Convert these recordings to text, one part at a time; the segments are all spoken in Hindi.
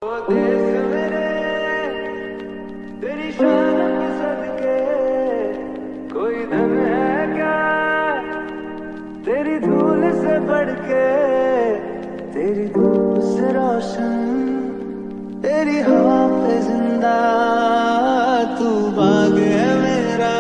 देश मेरे तेरी शान के सदके कोई धन है क्या तेरी धूल से बढ़ के, तेरी धूप से रोशन, तेरी हवा पे जिंदा तू बाग है मेरा।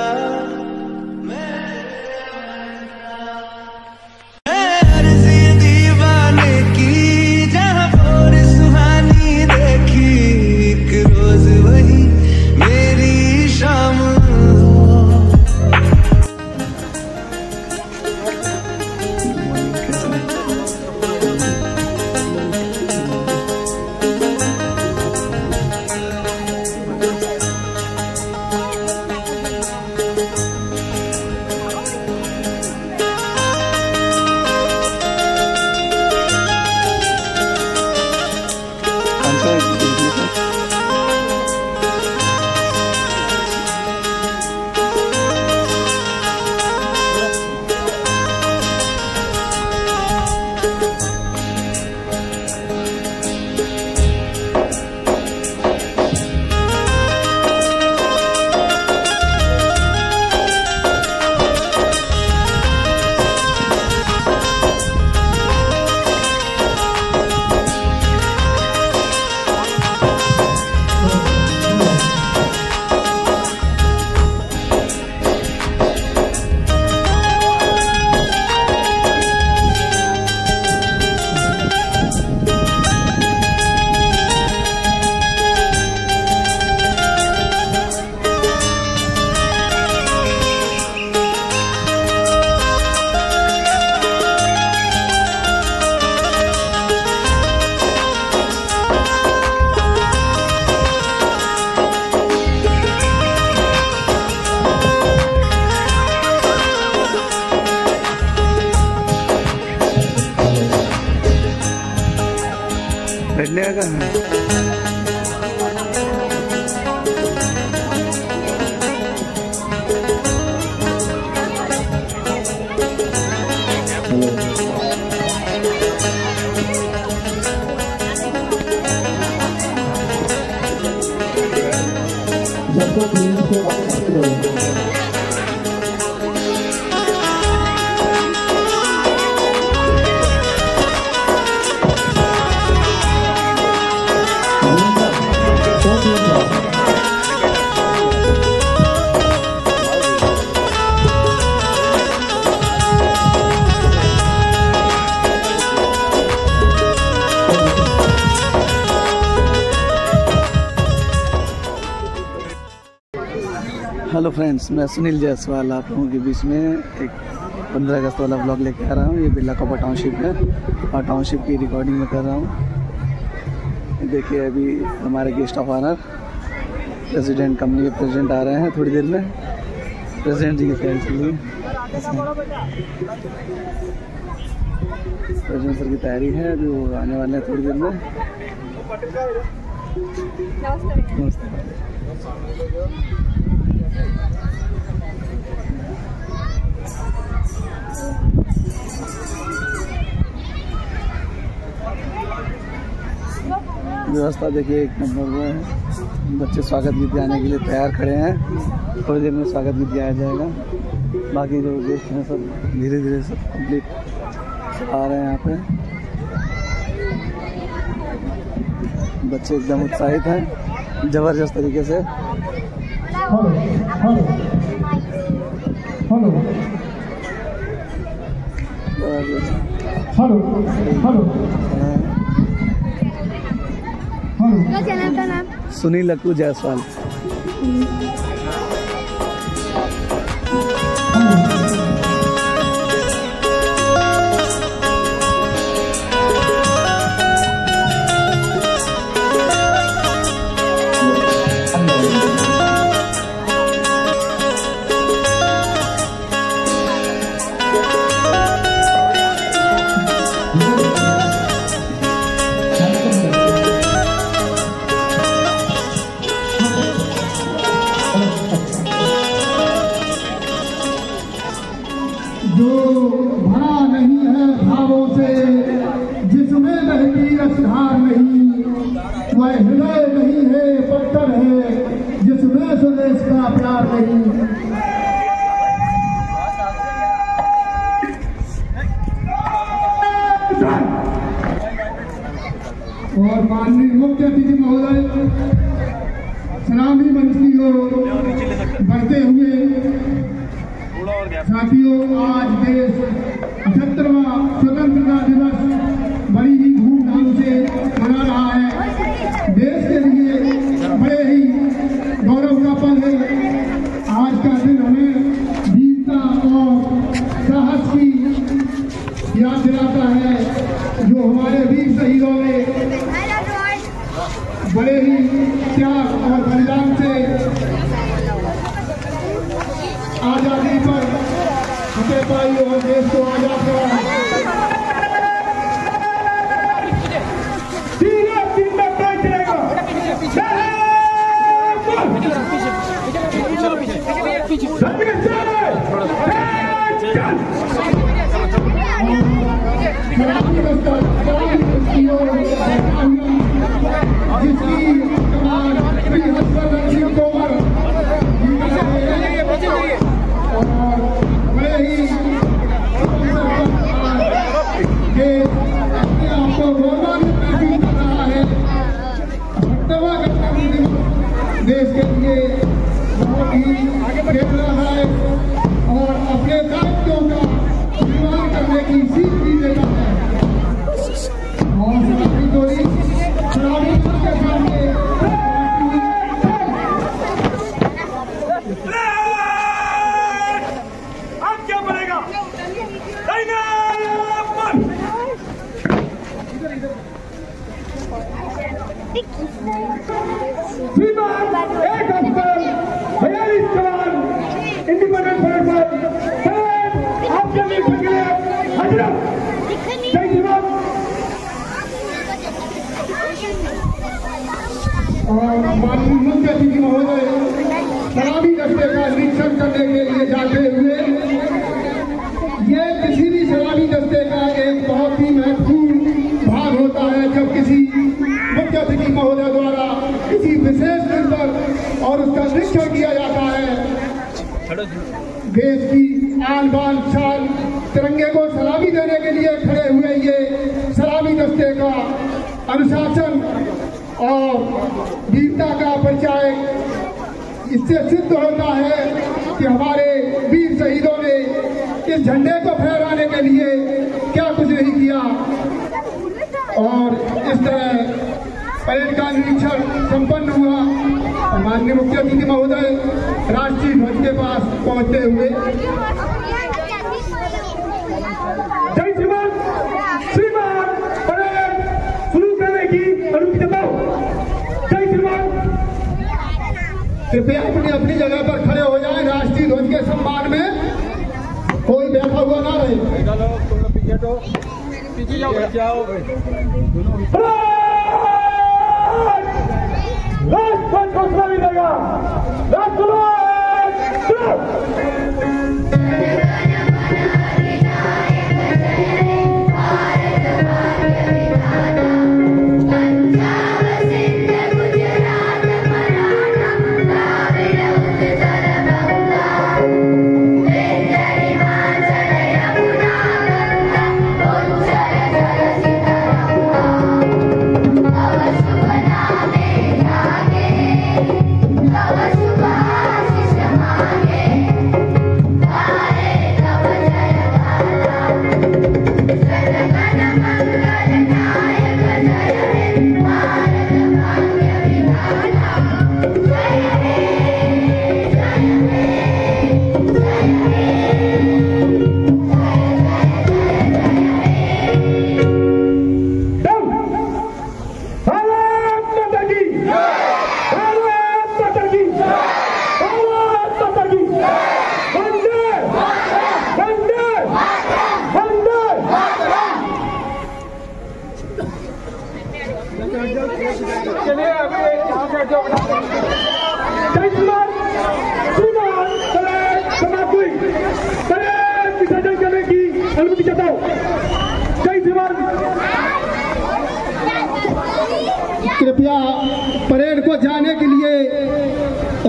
हेलो फ्रेंड्स, मैं सुनील जायसवाल आप लोगों के बीच में एक 15 अगस्त वाला ब्लॉग लेके आ रहा हूँ। ये बिरला कॉपर टाउनशिप है और टाउनशिप की रिकॉर्डिंग में कर रहा हूँ। देखिए अभी हमारे guest of honour president, company के प्रेसिडेंट आ रहे हैं थोड़ी देर में। प्रेसिडेंट जी की तैयारी चल रही है, प्रेसिडेंट सर की तैयारी है, अभी वो आने वाले हैं थोड़ी देर में। नमस्ते। व्यवस्था देखिए एक नंबर में है। बच्चे स्वागत गीत गाने के लिए तैयार खड़े हैं, थोड़ी देर में स्वागत गीत गाया जाएगा। बाकी जो गेस्ट हैं सब धीरे धीरे सब कंप्लीट आ रहे हैं यहाँ पे। बच्चे एकदम उत्साहित हैं ज़बरदस्त तरीके से। चैनल का नाम सुनील लक्कू जायसवाल। देश का प्यार नहीं। और माननीय मुख्य अतिथि महोदय सलामी मंच की ओर बढ़ते हुए साथियों, आज देश 78वां स्वतंत्रता दिवस बड़ी ही धूमधाम से मना रहा है। देश के लिए बड़े ही गौरव का पल है। आज का दिन हमें वीरता और साहस की याद दिलाता है, जो हमारे वीर शहीदों ने बड़े ही त्याग और बलिदान से आजादी पर फतेह पाई और देश को आजाद कराया। देश के लिए बहुत ही प्रेरणा है और अपने दायित्वों का निर्वहन करने की सीख भी देता है। और सभी टोली शराबी के सामने अब क्या बनेगा? एक अफसर 42 जवान इंडिपेंडेंट फोर्स आपके मिलने के लिए हाजिर। जय जवान। और माननीय मुख्य अतिथि महोदय सलामी दस्ते का निरीक्षण करने के लिए जाते हुए, ये किसी भी सलामी दस्ते का एक बहुत ही महत्वपूर्ण भाग होता है। जब किसी मुख्य अतिथि महोदय द्वारा किसी विशेष दिन पर और उसका निरीक्षण किया जाता है, देश की आन बान शान तिरंगे को सलामी देने के लिए खड़े हुए ये सलामी दस्ते का अनुशासन और वीरता का परिचय इससे सिद्ध होता है कि हमारे वीर शहीदों ने इस झंडे को फहराने के लिए क्या कुछ नहीं किया। और इस तरह परेड का निरीक्षण संपन्न हुआ। माननीय मुख्य अतिथि महोदय राष्ट्रीय ध्वज के पास पहुंचते हुए जय श्रीमान, श्रीमान परेड शुरू करने की अनुमति देता हूं। जय श्रीमान। कृपया अपनी जगह पर खड़े हो जाएं। राष्ट्रीय ध्वज के सम्मान में कोई बैठा हुआ ना रहे। राष्ट्रपति घोषणा मिलेगा। कृपया परेड को जाने के लिए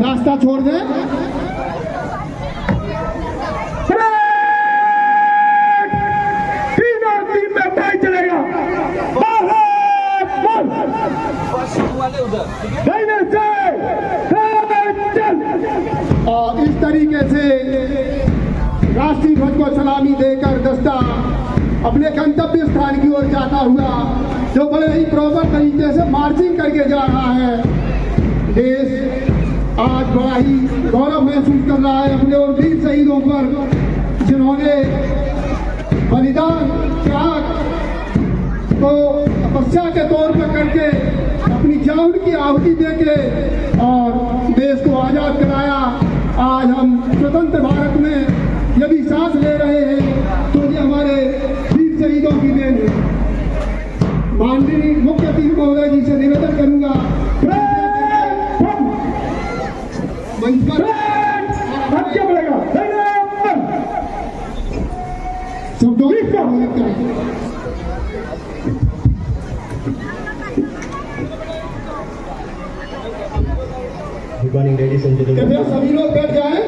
रास्ता छोड़ दें। और इस तरीके से राष्ट्रीय ध्वज को सलामी देकर दस्ता अपने गंतव्य स्थान की ओर जाता हुआ जो बड़े ही प्रॉपर तरीके से मार्चिंग करके जा रहा है। देश आज बड़ा ही गौरव महसूस कर रहा है अपने और वीर शहीदों पर, जिन्होंने बलिदान त्याग को तपस्या के तौर पर करके अपनी जान की आहुति देके और देश को आजाद कराया। आज हम स्वतंत्र भारत में यदि सांस ले रहे हैं तो ये हमारे वीर शहीदों की देन है। माननीय मुख्य अतिथि महोदय जी से निवेदन करूंगा मंच पर शब्दों Good morning, ladies and gentlemen. कृपया सभी लोग बैठ जाएं।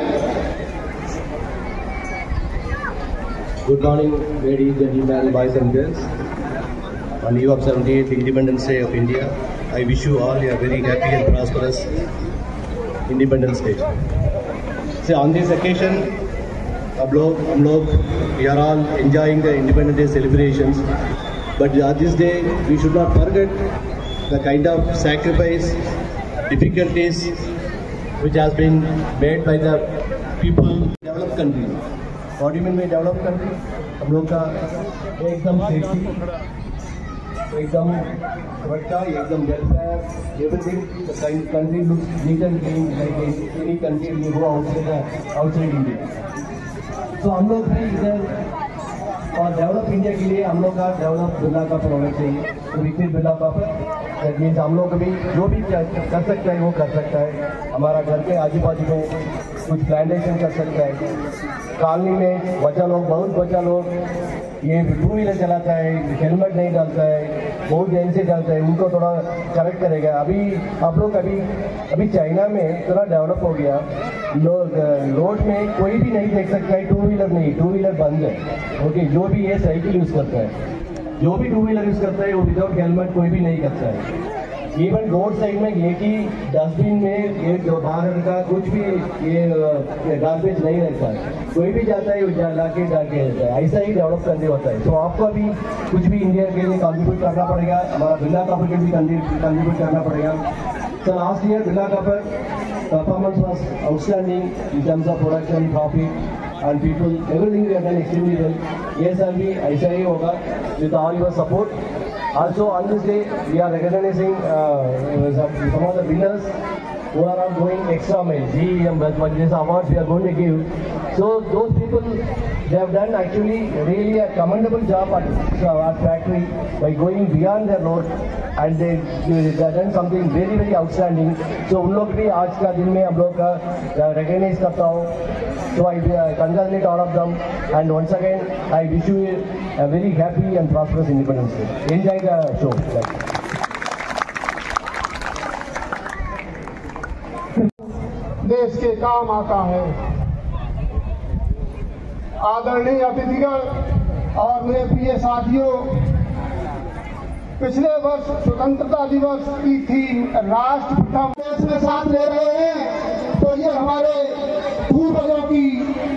Good morning, ladies, gentlemen, boys and girls. On eve of 78th Independence Day of India, I wish you all a very happy and prosperous Independence Day. So on this occasion, we are all enjoying the Independence Day celebrations. But on this day, we should not forget the kind of sacrifice, difficulties which has been made by the people in developed countries. What do you mean by developed country? हम लोग का एकदम सेफ्टी, एकदम सुरक्षा, एकदम welfare, everything. The country looks neat and clean like any country you go outside India. So हम लोग भी इधर और डेवलप इंडिया के लिए हम लोग का डेवलप बिरला कप होना चाहिए। तो विकसित बिरला कप दैट मीन्स हम लोग भी जो भी कर सकता है वो कर सकता है। हमारा घर के आजू बाजू में कुछ प्लांटेशन कर सकता है। कॉलोनी में बच्चा लोग, बहुत बच्चा लोग ये 2 व्हीलर चलाता है, हेलमेट नहीं डालता है, बहुत देर से डालता है, उनको थोड़ा करेक्ट करेगा। अभी आप लोग अभी चाइना में थोड़ा डेवलप हो गया, रोड में कोई भी नहीं देख सकता है 2 व्हीलर नहीं, 2 व्हीलर बंद है। ओके, जो भी ये साइकिल यूज करता है, जो भी 2 व्हीलर यूज करता है वो विदाउट हेलमेट कोई भी नहीं करता है। इवन रोड साइड में एक ही डस्टबिन में एक बाहर का कुछ भी ये गार्बेज नहीं रहता है, कोई भी जाता है ला के डाल के रहता है। ऐसा ही डेवलप करने होता है। तो आपको अभी कुछ भी इंडिया के लिए कंट्रीब्यूट करना पड़ेगा, हमारा बिरला कप के भी कंट्रीब्यूट करना पड़ेगा। So last year Birla Cup performance was outstanding in terms of production, profit and people. Everything we have done extremely well. Yes, sir, ऐसा ही होगा with all your support. Also on this day we are recognizing some of the winners who are all going extra mile. These awards we are going to give. So those people, they have done actually really a commendable job at our factory by going beyond their load, and they have done something very very outstanding. So उन लोग भी आज का दिन में हम लोग का recognize करता हूँ. So I congratulate all of them, and once again I wish you a very happy and prosperous Independence Day. Enjoy the show. देश के काम आता है। आदरणीय अतिथिगण और मेरे प्रिय साथियों, पिछले वर्ष स्वतंत्रता दिवस की थीम राष्ट्र प्रथम देश में साथ ले रहे हैं, तो ये हमारे पूर्वजों की,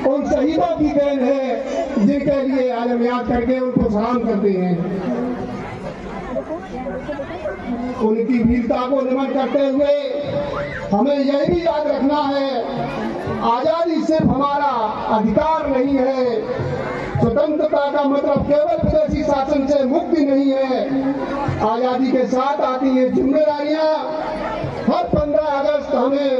उन शहीदों की देन है जिनके लिए आज हम याद करके उनको सलाम करते हैं। उनकी वीरता को नमन करते हुए हमें यह भी याद रखना है, आजादी सिर्फ हमारा अधिकार नहीं है, स्वतंत्रता का मतलब केवल विदेशी शासन से मुक्ति नहीं है। आजादी के साथ आती हैं जिम्मेदारियां। हर 15 अगस्त हमें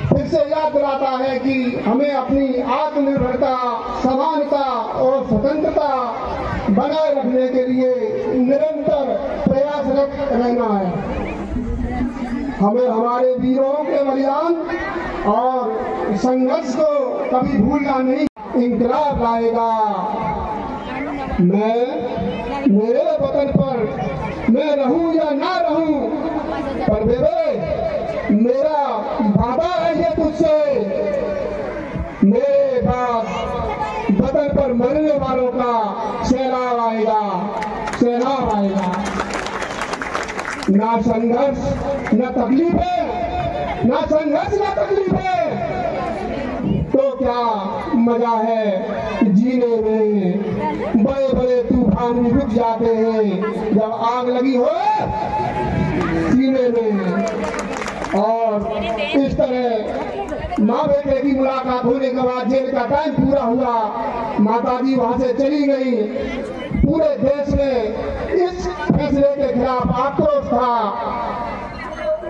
फिर से याद दिलाता है कि हमें अपनी आत्मनिर्भरता, समानता और स्वतंत्रता बनाए रखने के लिए निरंतर प्रयासरत रहना है। हमें हमारे वीरों के बलिदान और संघर्ष को कभी भूलना नहीं। इंकलाब लाएगा। मैं मेरे वतन पर मैं रहूं या ना रहूं, पर बेबे मेरा वादा है ये तुझसे, मेरे बाद बदन पर मरने वालों का सैलाब आएगा, सैलाब आएगा। ना संघर्ष न तकलीफ है, ना संघर्ष न तकलीफ है, तो क्या मजा है जीने में। बड़े बड़े तूफान भी रुक जाते हैं जब आग लगी हो सीने में। और इस तरह माँ बेटे की मुलाकात होने के बाद जेल का टाइम पूरा हुआ, माताजी वहां से चली गई। पूरे देश में इस फैसले के खिलाफ आक्रोश था।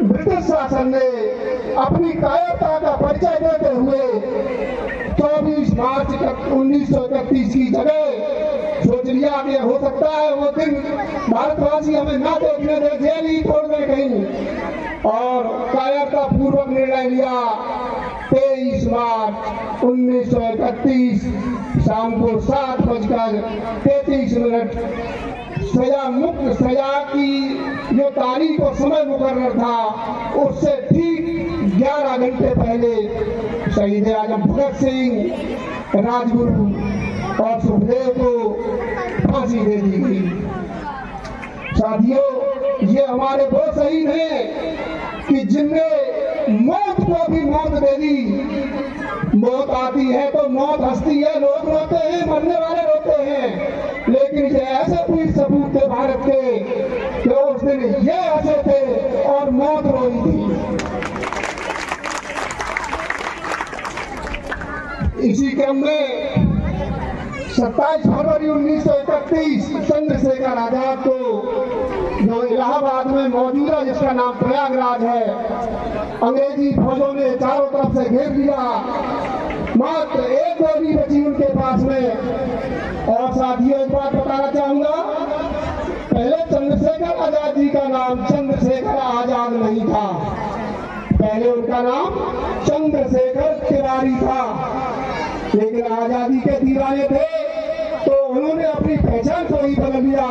ब्रिटिश शासन ने अपनी कायरता का परिचय देते हुए 24 मार्च 1931 की जगह सोच लिया कि हो सकता है वो दिन भारतवासी हमें ना देखने दे, जेल ही छोड़ दे कहीं, और कायरता पूर्वक निर्णय लिया 23 मार्च 1931 शाम को 7:33 सजा मुक्त सजा की जो तारीख और समय मुकर्रर था, उससे ठीक 11 घंटे पहले शहीद आजम भगत सिंह, राजगुरु और सुखदेव को फांसी दे दी गई। साथियों, ये हमारे वो शहीद हैं कि जिनने मौत को भी मौत दे दी। मौत आती है तो मौत हंसती है, लोग रोते हैं, मरने वाले रोते हैं, लेकिन ये ऐसे पुलिस सबूत थे भारत के कि उस दिन ये हंसे थे और मौत रोई थी। इसी क्रम में 27 फरवरी 1931 चंद्रशेखर आजाद को, जो इलाहाबाद में मौजूदा जिसका नाम प्रयागराज है, अंग्रेजी फौजों ने चारों तरफ से घेर लिया। मात्र एक गोली बची उनके पास में। और साथियों, एक बात बताना चाहूंगा, पहले चंद्रशेखर आजाद जी का नाम चंद्रशेखर आजाद नहीं था, पहले उनका नाम चंद्रशेखर तिवारी था। लेकिन आजादी के दीवाने थे तो उन्होंने अपनी पहचान को ही बदल दिया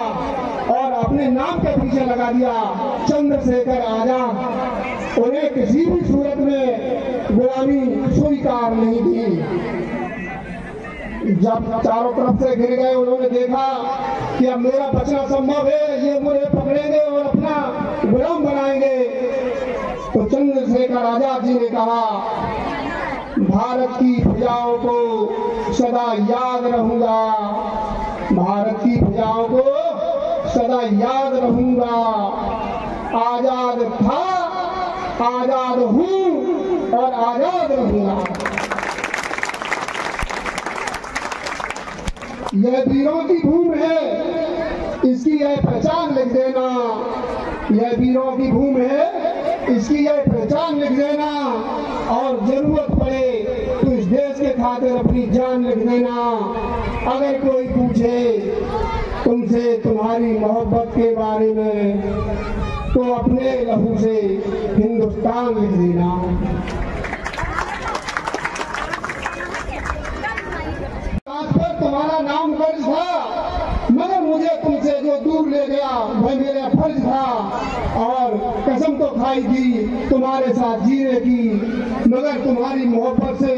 और अपने नाम के पीछे लगा दिया चंद्रशेखर आजाद। उन्हें किसी भी सूरत में गुलामी स्वीकार नहीं थी। जब चारों तरफ से घिर गए, उन्होंने देखा कि अब मेरा बचना संभव है, ये मुझे पकड़ेंगे और अपना गुलाम बनाएंगे, तो चंद्रशेखर आजाद जी ने कहा, भारत की भुजाओं को सदा याद रहूंगा, भारत की भुजाओं को सदा याद रहूंगा। आजाद था, आजाद हूं और आजाद रहूंगा। यह वीरों की भूमि है, इसकी यह पहचान लिख देना। यह वीरों की भूमि है, इसकी यह पहचान लिख देना, और जरूरत पड़े तो इस देश के खातिर अपनी जान लिख देना। अगर कोई पूछे तुमसे तुम्हारी मोहब्बत के बारे में, तो अपने लहू से हिंदुस्तान लिख देना। आज पर तुम्हारा नाम दर्ज था, मगर मुझे तुमसे जो दूर ले गया वह मेरा फर्ज था, और कसम तो खाई थी तुम्हारे साथ जीने की, मगर तुम्हारी मोहब्बत से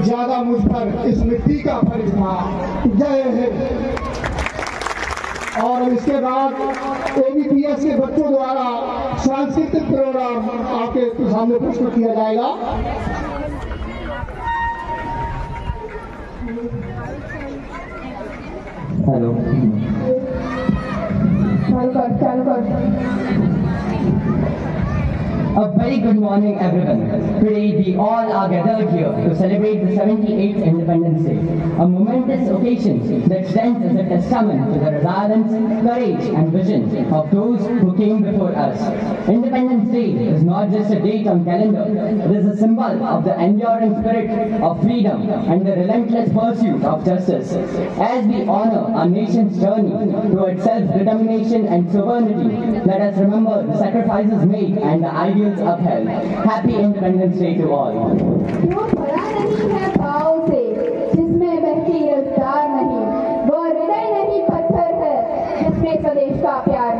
ज्यादा मुझ पर इस मिट्टी का फर्ज था। जय हिंद। और इसके बाद ABPS के बच्चों द्वारा सांस्कृतिक प्रोग्राम आपके सामने प्रस्तुत किया जाएगा। हेलो, चालू कर। A very good morning, everyone. Today we all are gathered here to celebrate the 78th Independence Day, a momentous occasion that stands as a testament to the resilience, courage and vision of those who came before us. Independence Day is not just a date on calendar, it is a symbol of the enduring spirit of freedom and the relentless pursuit of justice. As we honor our nation's journey towards self-determination and sovereignty, let us remember the sacrifices made and the ideals upheld. Happy Independence Day to all. जो भरा नहीं है भाव से, जिसमें बहती रफ्तार नहीं, वो हृदय नहीं पत्थर है, जिसमें स्वदेश का प्यार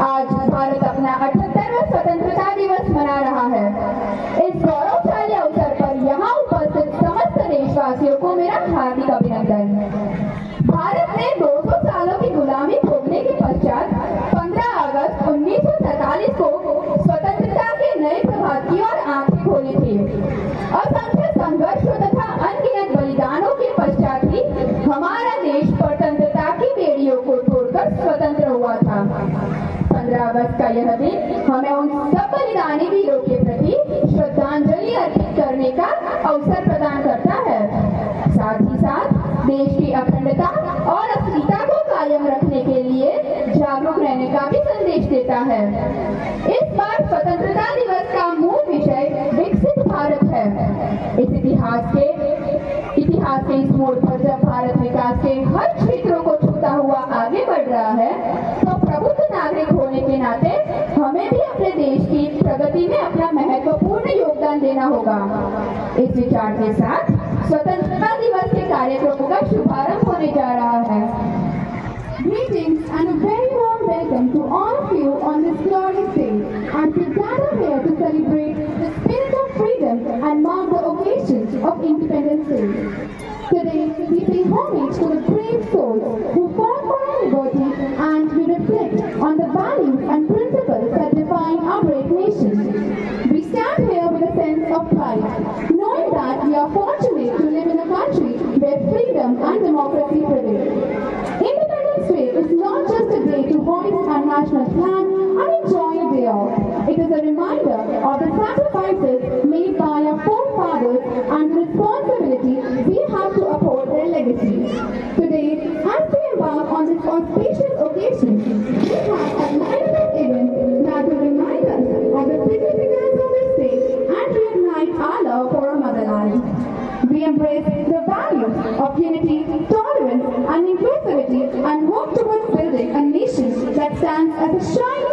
आज भारत अपना 78वां स्वतंत्रता दिवस मना रहा है। इस गौरवशाली अवसर पर यहाँ उपस्थित समस्त देशवासियों को मेरा हार्दिक अभिनंदन। भारत ने 200 सालों की गुलामी भोगने के पश्चात 15 अगस्त 1947 को स्वतंत्रता के नए प्रभात की ओर आंखें खोली थी। असंख्य संघर्षों तथा अनगिनत बलिदानों के पश्चात ही हमारा देश स्वतंत्रता की बेड़ियों को तोड़कर स्वतंत्र हुआ था। 15 अगस्त का यह दिन हमें उन सब बलिदानी वीरों के प्रति श्रद्धांजलि अर्पित करने का अवसर प्रदान करता है। साथ ही साथ देश की अखंडता और अस्मिता को कायम रखने के लिए जागरूक रहने का भी संदेश देता है। इस बार स्वतंत्रता दिवस का मूल विषय विकसित भारत है। इस इतिहास के इस मोड़ पर जब भारत विकास के हर क्षेत्रों को छूता हुआ आगे बढ़ रहा है, तो प्रबुद्ध नागरिक होने के नाते हमें भी अपने देश की प्रगति में अपना महत्वपूर्ण योगदान देना होगा। इस विचार के साथ स्वतंत्रता दिवस के कार्यक्रमों का शुभारंभ होने जा रहा है। Greetings and a very warm welcome to all of you on this glorious day as we gather here to celebrate the spirit of freedom and mark the occasions of Independence Day. Today, we pay homage to the brave souls who fought for our liberty and we reflect on the values and principles that define our great nation. We stand here with a sense of pride, knowing that we are fortunate to live in a country where freedom and democracy prevail. Independence Day is not just a day to hoist our national flag and enjoy a day off. It is a reminder of the sacrifices made by our forefathers and the responsibility we have to uphold their legacy. Today, as we embark on this auspicious occasion, we have a lineup of events that will remind us of the significance of this day and reignite our love for our motherland. We embrace the values of unity, tolerance and inclusivity and work towards building a nation that stands as a shining